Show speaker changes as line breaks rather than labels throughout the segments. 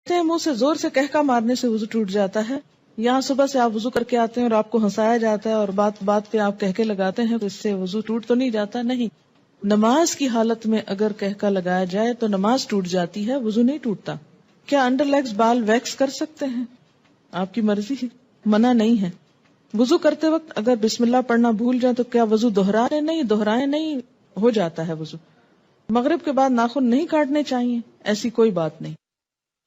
منہ سے زور سے کہکا مارنے سے وضو ٹوٹ جاتا ہے. یہاں صبح سے آپ وضو کر کے آتے ہیں اور آپ کو ہنسایا جاتا ہے اور بات بات پہ آپ کہکے لگاتے ہیں تو اس سے وضو ٹوٹ تو نہیں جاتا. نہیں, نماز کی حالت میں اگر کہکا لگایا جائے تو نماز ٹوٹ جاتی ہے, وضو نہیں ٹوٹتا. کیا انڈر لیگز بال ویکس کر سکتے ہیں؟ آپ کی مرضی ہے, منع نہیں ہے. وضو کرتے وقت اگر بسم اللہ پڑھنا بھول جائے تو کیا وضو دہرائے؟ نہیں, دہرائے نہیں, ہو جاتا ہے وضو. مغرب کے بعد ناخن نہیں کاٹنے چاہیے, ایسی کوئی بات نہیں.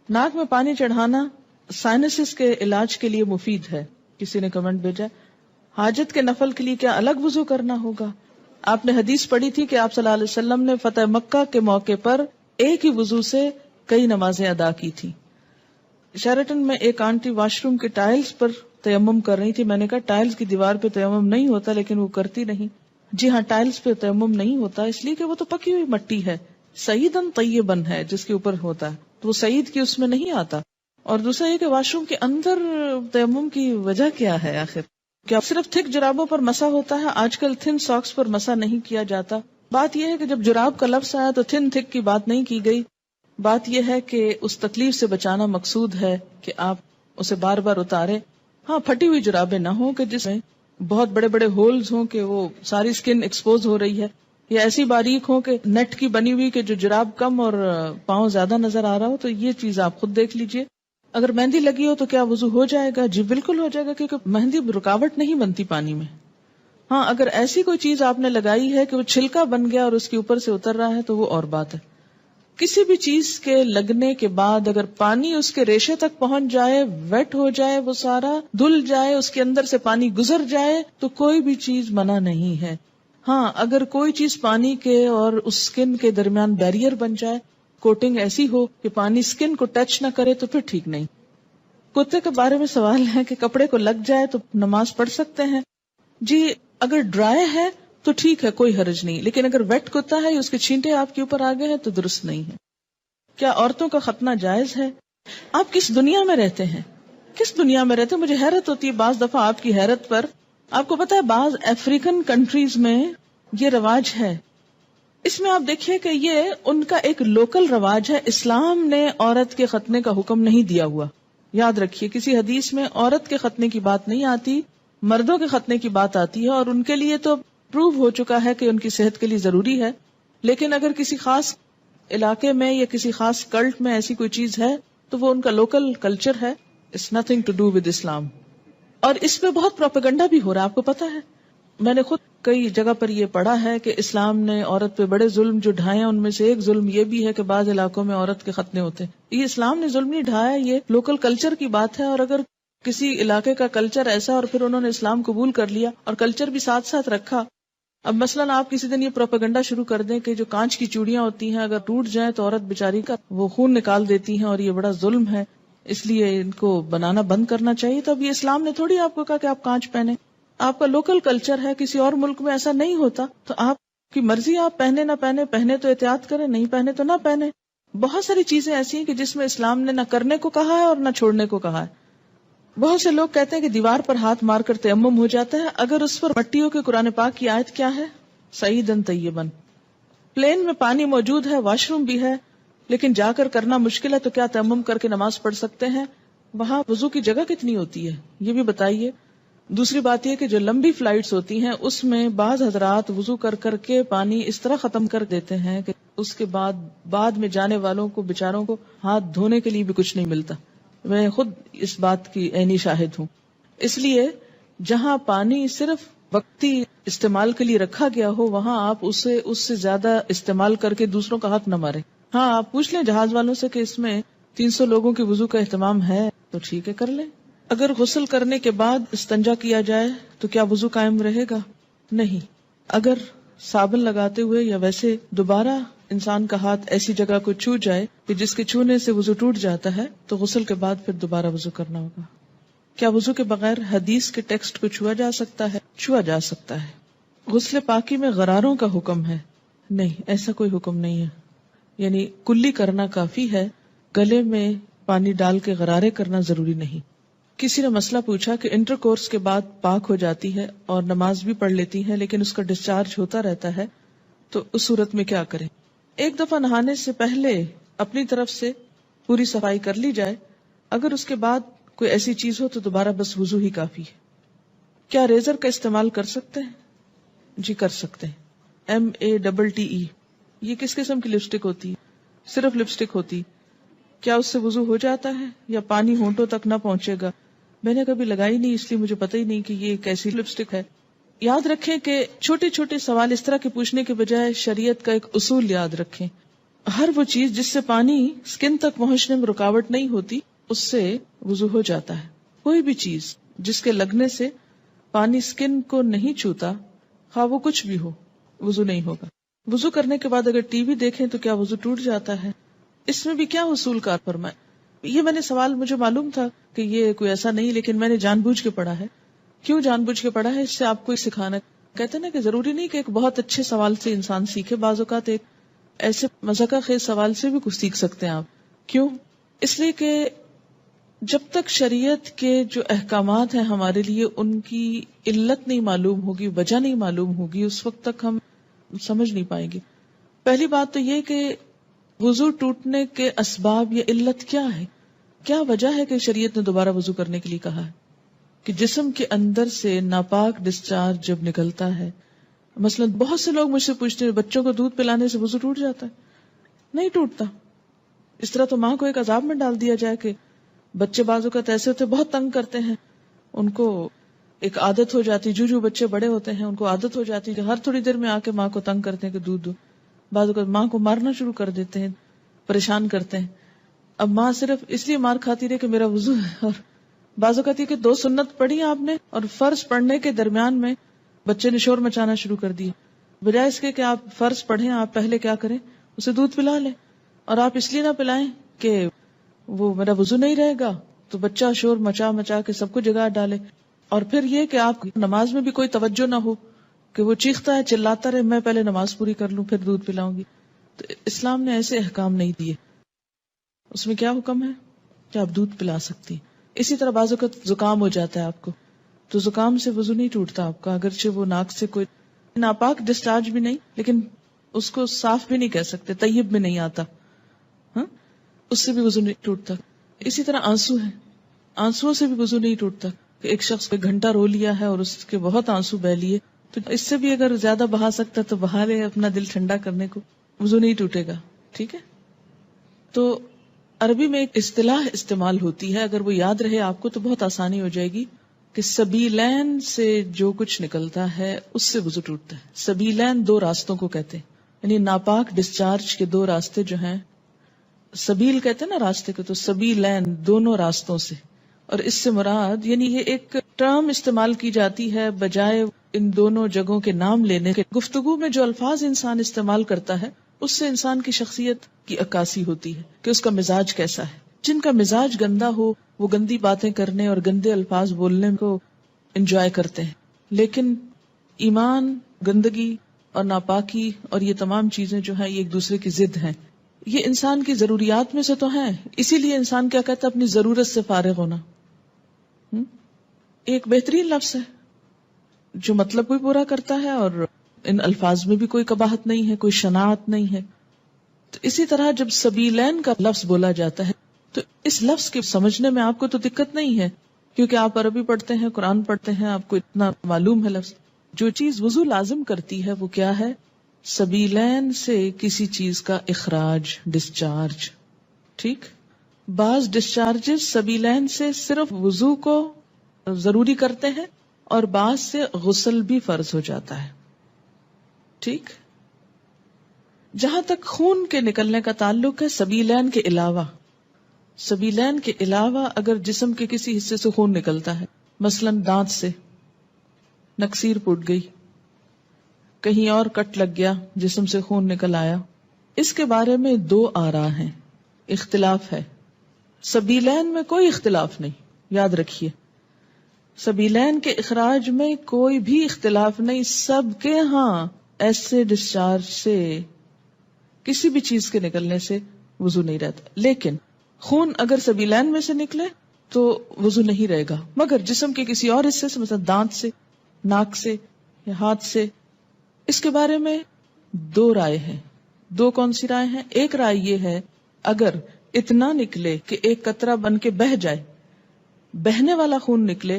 ناک میں پانی چڑھانا سائنسز کے علاج کے لیے مفید ہے. کسی نے کمنٹ بھیجا, حاجت کے نفل کے لیے کیا الگ وضو کرنا ہوگا؟ آپ نے حدیث پڑھی تھی کہ آپ صلی اللہ علیہ وسلم نے فتح مکہ کے موقع پر ایک ہی وضو سے کئی نمازیں ادا کی تھی. شیرٹن میں ایک آنٹی واش روم کے ٹائلز پر تیمم کر رہی تھی. میں نے کہا ٹائلز کی دیوار پہ تیمم نہیں ہوتا, لیکن وہ کرتی نہیں. جی ہاں, ٹائلز پہ تیمم نہیں ہوتا اس لیے کہ وہ تو پکی ہوئی مٹی ہے, سعیدن طیبن ہے جس کے اوپر ہوتا ہے, تو وہ سعید کی اس میں نہیں آتا. اور دوسرا یہ کہ واش روم کے اندر تیمم کی وجہ کیا ہے آخر؟ کیا صرف تھک جرابوں پر مسح ہوتا ہے؟ آج کل تھن ساکس پر مسح نہیں کیا جاتا. بات یہ ہے کہ جب جراب کا لفظ آیا تو تھن تھک کی بات نہیں کی گئی. بات یہ ہے کہ اس تکلیف سے بچانا مقصود ہے کہ آپ اسے بار بار اتارے. ہاں, پھٹی ہوئی جرابیں نہ ہوں کہ جس میں بہت بڑے بڑے ہولز ہوں کہ وہ ساری سکن ایکسپوز ہو رہی ہے, یا ایسی باریک ہوں کہ نیٹ کی بنی ہوئی کہ جو جراب کم اور پاؤں زیادہ نظر آ رہا ہو, تو یہ چیز آپ خود دیکھ لیجئے. اگر مہندی لگی ہو تو کیا وضو ہو جائے گا؟ جی بالکل ہو جائے گا, کیونکہ مہندی رکاوٹ نہیں بنتی پانی میں. ہاں, اگر ایسی کوئی چیز آپ نے لگائی ہے کہ وہ چھلکا بن گیا اور اس کے اوپر سے اتر رہا ہے تو وہ اور بات ہے. کسی بھی چیز کے لگنے کے بعد اگر پانی اس کے ریشے تک پہنچ جائے, ویٹ ہو جائے, وہ سارا دھل جائے, اس کے اندر سے پانی گزر جائے, تو کوئی بھی چیز منع نہیں ہے. ہاں, اگر کوئی چیز پانی کے اور اس سکن کے درمیان بیریئر بن جائے, کوٹنگ ایسی ہو کہ پانی سکن کو ٹچ نہ کرے, تو پھر ٹھیک نہیں. کتے کے بارے میں سوال ہے کہ کپڑے کو لگ جائے تو نماز پڑھ سکتے ہیں؟ جی, اگر ڈرائی ہے تو ٹھیک ہے, کوئی حرج نہیں, لیکن اگر ویٹ کتا ہے, اس کے چھینٹے آپ کے اوپر آ گئے ہیں تو درست نہیں ہے. کیا عورتوں کا ختنہ جائز ہے؟ آپ کس دنیا میں رہتے ہیں؟ کس دنیا میں رہتے ہیں؟ مجھے حیرت ہوتی ہے بعض دفعہ آپ کی حیرت پر. آپ کو پتا ہے بعض افریقن کنٹریز میں یہ رواج ہے. اس میں آپ دیکھیے کہ یہ ان کا ایک لوکل رواج ہے. اسلام نے عورت کے ختنے کا حکم نہیں دیا ہوا. یاد رکھیے, کسی حدیث میں عورت کے ختنے کی بات نہیں آتی, مردوں کے ختنے کی بات آتی ہے, اور ان کے لیے تو پروو ہو چکا ہے کہ ان کی صحت کے لیے ضروری ہے. لیکن اگر کسی خاص علاقے میں یا کسی خاص کلٹ میں ایسی کوئی چیز ہے تو وہ ان کا لوکل کلچر ہے. It's nothing to do with Islam. اور اس پہ بہت پروپیگنڈا بھی ہو رہا ہے, آپ کو پتا ہے. میں نے خود کئی جگہ پر یہ پڑھا ہے کہ اسلام نے عورت پہ بڑے ظلم جو ڈھائے ہیں, ان میں سے ایک ظلم یہ بھی ہے کہ بعض علاقوں میں عورت کے ختنے ہوتے ہیں. یہ اسلام نے ظلم نہیں ڈھایا, یہ لوکل کلچر کی بات ہے. اور اگر کسی علاقے کا کلچر ایسا اور پھر انہوں نے اسلام قبول کر لیا اور کلچر بھی ساتھ ساتھ رکھا. اب مثلاً آپ کسی دن یہ پروپیگنڈا شروع کر دیں کہ جو کانچ کی چوڑیاں ہوتی ہیں اگر ٹوٹ جائیں تو عورت بیچاری کا وہ خون نکال دیتی ہیں اور یہ بڑا ظلم ہے, اس لیے ان کو بنانا بند کرنا چاہیے. تو اب یہ اسلام نے تھوڑی آپ کو کہا کہ آپ کانچ پہنے, آپ کا لوکل کلچر ہے, کسی اور ملک میں ایسا نہیں ہوتا, تو آپ کی مرضی, آپ پہنے نہ پہنے, پہنے تو احتیاط کریں, نہیں پہنے تو نہ پہنے. بہت ساری چیزیں ایسی ہیں کہ جس میں اسلام نے نہ کرنے کو کہا ہے اور نہ چھوڑنے کو کہا ہے. بہت سے لوگ کہتے ہیں کہ دیوار پر ہاتھ مار کر تیمم ہو جاتا ہے, اگر اس پر مٹی ہو کہ قرآن پاک کی آیت کیا ہے؟ سعیدن طیبن. پلین میں پانی موجود ہے, واش روم بھی ہے, لیکن جا کر کرنا مشکل ہے, تو کیا تیمم کر کے نماز پڑھ سکتے ہیں؟ وہاں وضو کی جگہ کتنی ہوتی ہے یہ بھی بتائیے. دوسری بات یہ کہ جو لمبی فلائٹس ہوتی ہیں اس میں بعض حضرات وضو کر کر کے پانی اس طرح ختم کر دیتے ہیں کہ اس کے بعد میں جانے والوں کو بیچاروں کو ہاتھ دھونے کے لیے بھی کچھ نہیں ملتا. میں خود اس بات کی عینی شاہد ہوں. اس لیے جہاں پانی صرف وقتی استعمال کے لیے رکھا گیا ہو وہاں آپ اس سے زیادہ استعمال کر کے دوسروں کا حق نہ مارے. ہاں, آپ پوچھ لیں جہاز والوں سے کہ اس میں 300 لوگوں کی وضو کا اہتمام ہے تو ٹھیک ہے, کر لیں. اگر غسل کرنے کے بعد استنجا کیا جائے تو کیا وضو قائم رہے گا؟ نہیں. اگر صابن لگاتے ہوئے یا ویسے دوبارہ انسان کا ہاتھ ایسی جگہ کو چھو جائے کہ جس کے چھونے سے وضو ٹوٹ جاتا ہے تو غسل کے بعد پھر دوبارہ وضو کرنا ہوگا. کیا وضو کے بغیر حدیث کے ٹیکسٹ کو چھوا جا سکتا ہے؟ چھوا جا سکتا ہے. غسل پاکی میں غراروں کا حکم ہے؟ نہیں, ایسا کوئی حکم نہیں ہے. یعنی کلی کرنا کافی ہے, گلے میں پانی ڈال کے غرارے کرنا ضروری نہیں. کسی نے مسئلہ پوچھا کہ انٹر کورس کے بعد پاک ہو جاتی ہے اور نماز بھی پڑھ لیتی ہے لیکن اس کا ڈسچارج ہوتا رہتا ہے, تو اس صورت میں کیا کریں؟ ایک دفعہ نہانے سے پہلے اپنی طرف سے پوری صفائی کر لی جائے، اگر اس کے بعد کوئی ایسی چیز ہو تو دوبارہ بس وضو ہی کافی ہے۔ کیا ریزر کا استعمال کر سکتے ہیں؟ جی کر سکتے ہیں۔ MATTE، یہ کس قسم کی لپسٹک ہوتی ہے؟ صرف لپسٹک ہوتی، کیا اس سے وضو ہو جاتا ہے یا پانی ہونٹوں تک نہ پہنچے گا؟ میں نے کبھی لگائی نہیں، اس لیے مجھے پتہ ہی نہیں کہ یہ کیسی لپسٹک ہے۔ یاد رکھیں کہ چھوٹے چھوٹے سوال اس طرح کے پوچھنے کے بجائے شریعت کا ایک اصول یاد رکھیں۔ ہر وہ چیز جس سے پانی سکن تک پہنچنے میں رکاوٹ نہیں ہوتی اس سے وضو ہو جاتا ہے۔ کوئی بھی چیز جس کے لگنے سے پانی سکن کو نہیں چھوتا، خواہ وہ کچھ بھی ہو، وضو نہیں ہوگا۔ وضو کرنے کے بعد اگر ٹی وی دیکھیں تو کیا وضو ٹوٹ جاتا ہے؟ اس میں بھی کیا اصول کار فرمائے؟ یہ میں نے سوال، مجھے معلوم تھا کہ یہ کوئی ایسا نہیں، لیکن میں نے جان بوجھ کے پڑھا ہے۔ کیوں جان بوجھ کے پڑھا ہے؟ اس سے آپ کو سکھانا، کہتے ہیں نا کہ ضروری نہیں کہ ایک بہت اچھے سوال سے انسان سیکھے، بعض اوقات ایک ایسے مذاقہ خیز سوال سے بھی کچھ سیکھ سکتے ہیں آپ۔ کیوں؟ اس لیے کہ جب تک شریعت کے جو احکامات ہیں ہمارے لیے ان کی علت نہیں معلوم ہوگی، وجہ نہیں معلوم ہوگی، اس وقت تک ہم سمجھ نہیں پائیں گے۔ پہلی بات تو یہ کہ وضو ٹوٹنے کے اسباب یا علت کیا ہے، کیا وجہ ہے کہ شریعت نے دوبارہ وضو کرنے کے لیے کہا ہے؟ کہ جسم کے اندر سے ناپاک ڈسچارج جب نکلتا ہے، مثلا بہت سے لوگ مجھ سے پوچھتے ہیں بچوں کو دودھ پلانے سے وضو ٹوٹ جاتا ہے؟ نہیں ٹوٹتا۔ اس طرح تو ماں کو ایک عذاب میں ڈال دیا جائے کہ بچے بعض اوقات ایسے ہوتے بہت تنگ کرتے ہیں، ان کو ایک عادت ہو جاتی، جو بچے بڑے ہوتے ہیں ان کو عادت ہو جاتی کہ ہر تھوڑی دیر میں آ کے ماں کو تنگ کرتے ہیں کہ دودھ دو، بعض اوقات ماں کو مارنا شروع کر دیتے ہیں، پریشان کرتے ہیں۔ اب ماں صرف اس لیے مار کھاتی رہے کہ میرا وضو ہے، اور بعض اوقات یہ کہ 2 سنت پڑھی آپ نے اور فرض پڑھنے کے درمیان میں بچے نے شور مچانا شروع کر دیا، بجائے اس کے کہ آپ فرض پڑھیں، آپ پہلے کیا کریں، اسے دودھ پلا لیں، اور آپ اس لیے نہ پلائیں کہ وہ میرا وضو نہیں رہے گا تو بچہ شور مچا مچا کے سب کو جگا ڈالے، اور پھر یہ کہ آپ نماز میں بھی کوئی توجہ نہ ہو کہ وہ چیختا ہے چلاتا رہے، میں پہلے نماز پوری کر لوں پھر دودھ پلاؤں گی۔ تو اسلام نے ایسے احکام نہیں دیے، اس میں کیا حکم ہے کہ آپ دودھ پلا سکتی۔ اسی طرح بعض اوقات زکام ہو جاتا ہے آپ کو، تو زکام سے وضو نہیں ٹوٹتا آپ کا، اگرچہ وہ ناک سے کوئی ناپاک ڈسچارج بھی نہیں، لیکن اس کو صاف بھی نہیں کہہ سکتے، طیب بھی نہیں آتا، ہاں اس سے بھی وضو نہیں ٹوٹتا۔ اسی طرح آنسو ہے، آنسو سے بھی وضو نہیں ٹوٹتا کہ ایک شخص کو 1 گھنٹہ رو لیا ہے اور اس کے بہت آنسو بہ لیے، تو اس سے بھی اگر زیادہ بہا سکتا تو بہا لے اپنا دل ٹھنڈا کرنے کو، وضو نہیں ٹوٹے گا۔ ٹھیک ہے، تو عربی میں ایک اصطلاح استعمال ہوتی ہے، اگر وہ یاد رہے آپ کو تو بہت آسانی ہو جائے گی، کہ سبیلین سے جو کچھ نکلتا ہے اس سے وضو ٹوٹتا ہے۔ سبیلین 2 راستوں کو کہتے ہیں، یعنی ناپاک ڈسچارج کے 2 راستے جو ہیں، سبیل کہتے ہیں نا راستے کو، تو سبیلین دونوں راستوں سے، اور اس سے مراد یعنی یہ ایک ٹرم استعمال کی جاتی ہے بجائے ان دونوں جگہوں کے نام لینے کے۔ گفتگو میں جو الفاظ انسان استعمال کرتا ہے اس سے انسان کی شخصیت کی عکاسی ہوتی ہے کہ اس کا مزاج کیسا ہے۔ جن کا مزاج گندا ہو وہ گندی باتیں کرنے اور گندے الفاظ بولنے کو انجوائے کرتے ہیں، لیکن ایمان، گندگی اور ناپاکی اور یہ تمام چیزیں جو ہیں یہ ایک دوسرے کی ضد ہیں، یہ انسان کی ضروریات میں سے تو ہیں، اسی لیے انسان کیا کہتا ہے، اپنی ضرورت سے فارغ ہونا۔ ایک بہترین لفظ ہے جو مطلب بھی پورا کرتا ہے اور ان الفاظ میں بھی کوئی قباحت نہیں ہے، کوئی شناعت نہیں ہے۔ تو اسی طرح جب سبیلین کا لفظ بولا جاتا ہے تو اس لفظ کے سمجھنے میں آپ کو تو دقت نہیں ہے، کیونکہ آپ عربی پڑھتے ہیں، قرآن پڑھتے ہیں، آپ کو اتنا معلوم ہے لفظ۔ جو چیز وضو لازم کرتی ہے وہ کیا ہے؟ سبیلین سے کسی چیز کا اخراج، ڈسچارج۔ ٹھیک، بعض ڈسچارجز سبیلین سے صرف وضو کو ضروری کرتے ہیں اور بعض سے غسل بھی فرض ہو جاتا ہے۔ ٹھیک، جہاں تک خون کے نکلنے کا تعلق ہے، سبیلین کے علاوہ اگر جسم کے کسی حصے سے خون نکلتا ہے، مثلا دانت سے نکسیر پھوٹ گئی، کہیں اور کٹ لگ گیا، جسم سے خون نکل آیا، اس کے بارے میں 2 آراء ہیں، اختلاف ہے۔ سبیلین میں کوئی اختلاف نہیں، یاد رکھیے، سبیلین کے اخراج میں کوئی بھی اختلاف نہیں، سب کے ہاں ایسے ڈسچارج سے، کسی بھی چیز کے نکلنے سے وضو نہیں رہتا، لیکن خون اگر سبیلین میں سے نکلے تو وضو نہیں رہے گا، مگر جسم کے کسی اور حصے سے، مثلا دانت سے، ناک سے یا ہاتھ سے، اس کے بارے میں 2 رائے ہیں۔ 2 کون سی رائے ہیں؟ ایک رائے یہ ہے اگر اتنا نکلے کہ ایک قطرہ بن کے بہہ جائے، بہنے والا خون نکلے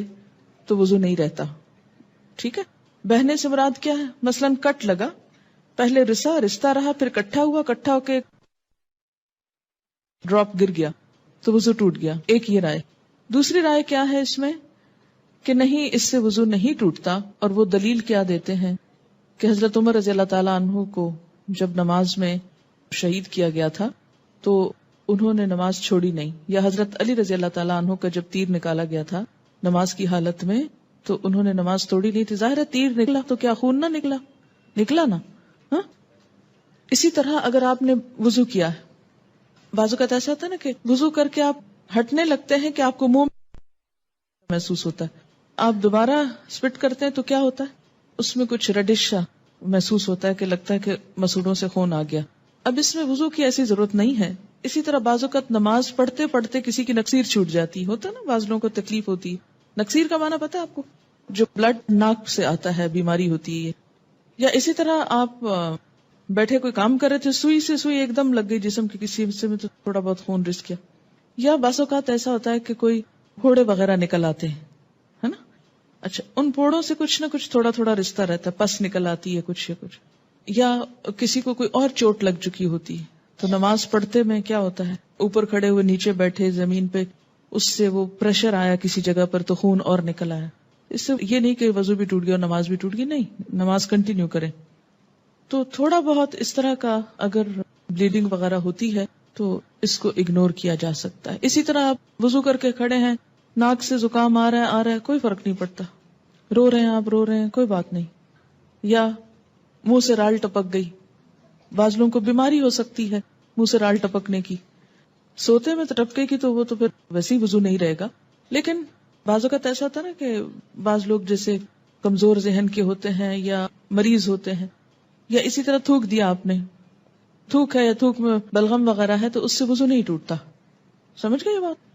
تو وضو نہیں رہتا. ٹھیک ہے، بہنے سے مراد کیا ہے؟ مثلاً کٹ لگا، پہلے رستا رہا، پھر کٹھا ہوا، کٹھا ہو کے ڈراپ گر گیا تو وضو ٹوٹ گیا. ایک یہ رائے. دوسری رائے کیا ہے اس میں کہ نہیں، اس سے وضو نہیں ٹوٹتا. اور وہ دلیل کیا دیتے ہیں کہ حضرت عمر رضی اللہ تعالیٰ عنہ کو جب نماز میں شہید کیا گیا تھا تو انہوں نے نماز چھوڑی نہیں، یا حضرت علی رضی اللہ تعالیٰ عنہ کا جب تیر نکالا گیا تھا نماز کی حالت میں تو انہوں نے نماز توڑی نہیں تھی. ظاہر ہے تیر نکلا تو کیا خون نہ نکلا نا. ہاں، اسی طرح اگر آپ نے وضو کیا ہے، بعض اوقات ایسا ہوتا ہے نا کہ وضو کر کے آپ ہٹنے لگتے ہیں کہ آپ کو منہ محسوس ہوتا ہے، آپ دوبارہ سپٹ کرتے ہیں تو کیا ہوتا ہے، اس میں کچھ ریڈش محسوس ہوتا ہے کہ لگتا ہے کہ مسوڑوں سے خون آ گیا. اب اس میں وضو کی ایسی ضرورت نہیں ہے. اسی طرح بعض اوقات نماز پڑھتے پڑھتے کسی کی نکسیر چھوٹ جاتی ہوتا ہے نا، بعض لوگوں کو تکلیف ہوتی ہے. نکسیر کا معنی پتا ہے آپ کو؟ جو بلڈ ناک سے آتا ہے، بیماری ہوتی ہے. یا اسی طرح آپ بیٹھے کوئی کام کر رہے تھے، سوئی سے سوئی ایک دم لگ گئی جسم کے کسی حصے میں تو تھوڑا بہت خون رس گیا. یا بعض اوقات ایسا ہوتا ہے کہ کوئی پھوڑے وغیرہ نکل آتے ہیں، ہے نا. اچھا، ان پھوڑوں سے کچھ نہ کچھ تھوڑا تھوڑا رشتہ رہتا ہے، پس نکل آتی ہے کچھ یا کسی کو کوئی اور چوٹ لگ چکی ہوتی ہے تو نماز پڑھتے میں کیا ہوتا ہے، اوپر کھڑے ہوئے نیچے بیٹھے زمین پہ، اس سے وہ پریشر آیا کسی جگہ پر تو خون اور نکل آیا. اس سے یہ نہیں کہ وضو بھی ٹوٹ گیا اور نماز بھی ٹوٹ گئی، نہیں، نماز کنٹینیو کریں. تو تھوڑا بہت اس طرح کا اگر بلیڈنگ وغیرہ ہوتی ہے تو اس کو اگنور کیا جا سکتا ہے. اسی طرح آپ وضو کر کے کھڑے ہیں، ناک سے زکام آ رہا ہے کوئی فرق نہیں پڑتا، رو رہے ہیں آپ، رو رہے ہیں کوئی بات نہیں. یا منہ سے رال ٹپک گئی، بعض لوگوں کو بیماری ہو سکتی ہے منہ سے رال ٹپکنے کی، سوتے میں ٹپکے کی تو وہ تو پھر ویسے ہی وضو نہیں رہے گا. لیکن بعض اوقات ایسا ہوتا ہے نا کہ بعض لوگ جیسے کمزور ذہن کے ہوتے ہیں یا مریض ہوتے ہیں، یا اسی طرح تھوک دیا آپ نے، تھوک ہے یا تھوک میں بلغم وغیرہ ہے تو اس سے وضو نہیں ٹوٹتا. سمجھ گئے یہ بات؟